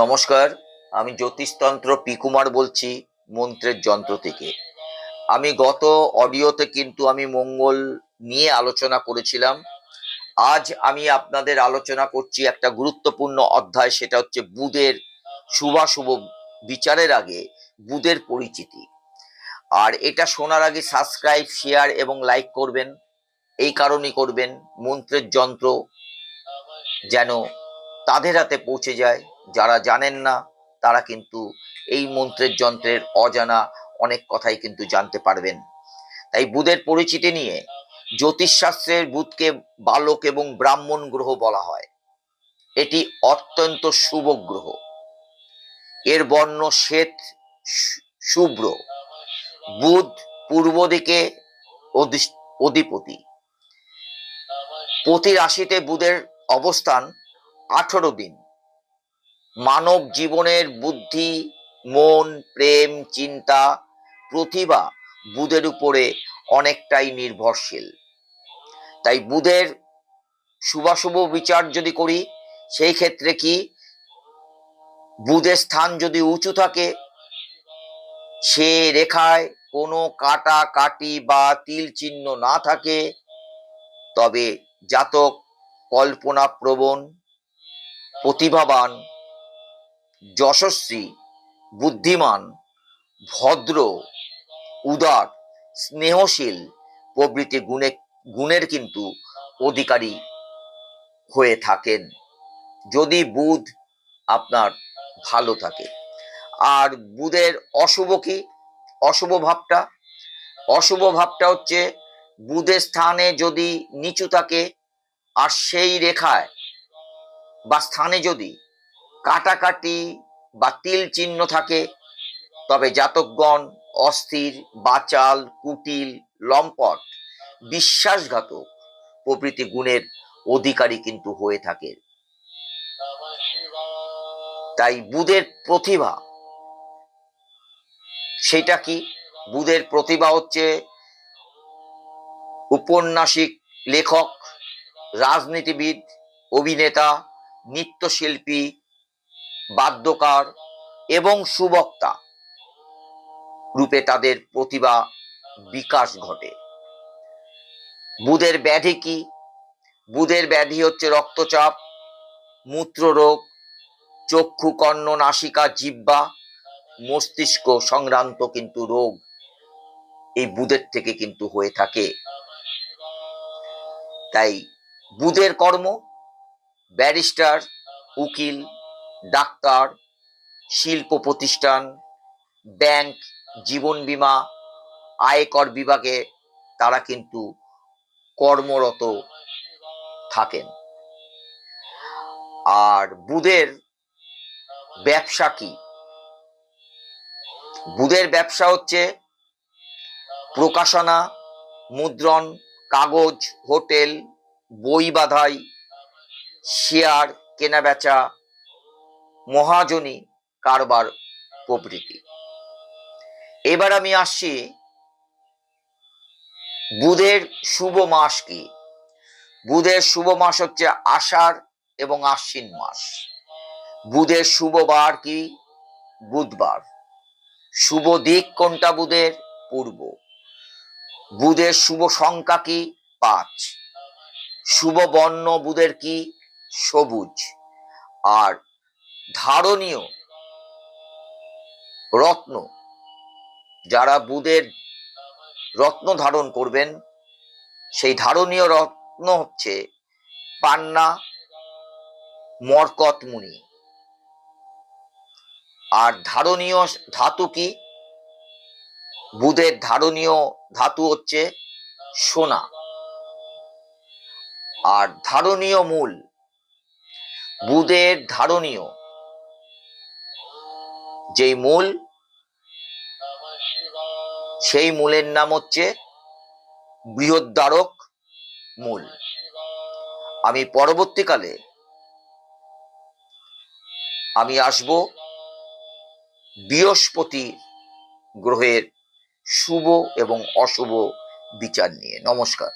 নমস্কার, আমি জ্যোতিষতন্ত্র পি কুমার বলছি মন্ত্রের যন্ত্র থেকে। আমি গত অডিওতে কিন্তু আমি মঙ্গল নিয়ে আলোচনা করেছিলাম। আজ আমি আপনাদের আলোচনা করছি একটা গুরুত্বপূর্ণ অধ্যায়, সেটা হচ্ছে বুধের শুভাশুভ বিচারের আগে বুধের পরিচিতি। আর এটা শোনার আগে সাবস্ক্রাইব, শেয়ার এবং লাইক করবেন। এই কারণেই করবেন, মন্ত্রের যন্ত্র যেন তাদের হাতে পৌঁছে যায় যারা জানেন না। তারা কিন্তু এই মন্ত্রের যন্ত্রের অজানা অনেক কথাই কিন্তু জানতে পারবেন। তাই বুধের পরিচিতি নিয়ে জ্যোতিষশাস্ত্রের বুধকে বালক এবং ব্রাহ্মণ গ্রহ বলা হয়। এটি অত্যন্ত শুভ গ্রহ। এর বর্ণ শ্বেত শুভ্র। বুধ পূর্ব দিকে অধিপতি। প্রতি রাশিতে বুধের অবস্থান 18 দিন। মানব জীবনের বুদ্ধি, মন, প্রেম, চিন্তা, প্রতিভা বুধের উপরে অনেকটাই নির্ভরশীল। তাই বুধের শুভাশুভ বিচার যদি করি, সেই ক্ষেত্রে কি বুধের স্থান যদি উঁচু থাকে, সে রেখায় কোনো কাটা কাটি বা তিল চিহ্ন না থাকে, তবে জাতক কল্পনাপ্রবণ, প্রতিভাবান, যশস্বী, বুদ্ধিমান, ভদ্র, উদার, স্নেহশীল প্রভৃতি গুণের কিন্তু অধিকারী হয়ে থাকেন, যদি বুধ আপনার ভালো থাকে। আর বুধের অশুভ কি? অশুভ ভাবটা হচ্ছে বুধের স্থানে যদি নিচু থাকে আর সেই রেখায় বা স্থানে যদি কাটাকাটি বা তিল চিহ্ন থাকে, তবে জাতকগণ অস্থির, বাচাল, কুটিল, লম্পট, বিশ্বাসঘাতক প্রভৃতি গুণের অধিকারী কিন্তু হয়ে থাকে। তাই বুধের প্রতিভা, সেটা কি? বুধের প্রতিভা হচ্ছে উপন্যাসিক, লেখক, রাজনীতিবিদ, অভিনেতা, নৃত্যশিল্পী, বাদ্যকার এবং সুবক্তা রূপে তাদের প্রতিভা বিকাশ ঘটে। বুধের ব্যাধি কি? বুধের ব্যাধি হচ্ছে রক্তচাপ, মূত্ররোগ, চক্ষু, কর্ণ, নাসিকা, জিহ্বা, মস্তিষ্ক সংক্রান্ত কিন্তু রোগ এই বুধের থেকে কিন্তু হয়ে থাকে। তাই বুধের কর্ম ব্যারিস্টার, উকিল, ডাক্তার, শিল্প প্রতিষ্ঠান, ব্যাংক, জীবন বীমা, আয়কর বিভাগে তারা কিন্তু কর্মরত থাকেন। আর বুধের ব্যবসা কি? বুধের ব্যবসা হচ্ছে প্রকাশনা, মুদ্রণ, কাগজ, হোটেল, বই বাঁধাই, শেয়ার কেনাবেচা, মহাজনী কারবার প্রভৃতি। এবার আমি আসছি বুধের শুভ মাস কি? বুধের শুভ মাস হচ্ছে আষাঢ় এবং আশ্বিন মাস। বুধের শুভ বার কি? বুধবার। শুভ দিক কোনটা বুধের? পূর্ব। বুধের শুভ সংখ্যা কি? 5। শুভ বর্ণ বুধের কি? সবুজ। আর ধারণীয় রত্ন, যারা বুধের রত্ন ধারণ করবেন, সেই ধারণীয় রত্ন হচ্ছে পান্না, মরকত মুনি। আর ধারণীয় ধাতু কি? বুধের ধারণীয় ধাতু হচ্ছে সোনা। আর ধারণীয় মূল, বুধের ধারণীয় যেই মূল, সেই মূলের নাম হচ্ছে বৃহদ্বারক মূল। আমি পরবর্তীকালে আমি আসব বৃহস্পতি গ্রহের শুভ এবং অশুভ বিচার নিয়ে। নমস্কার।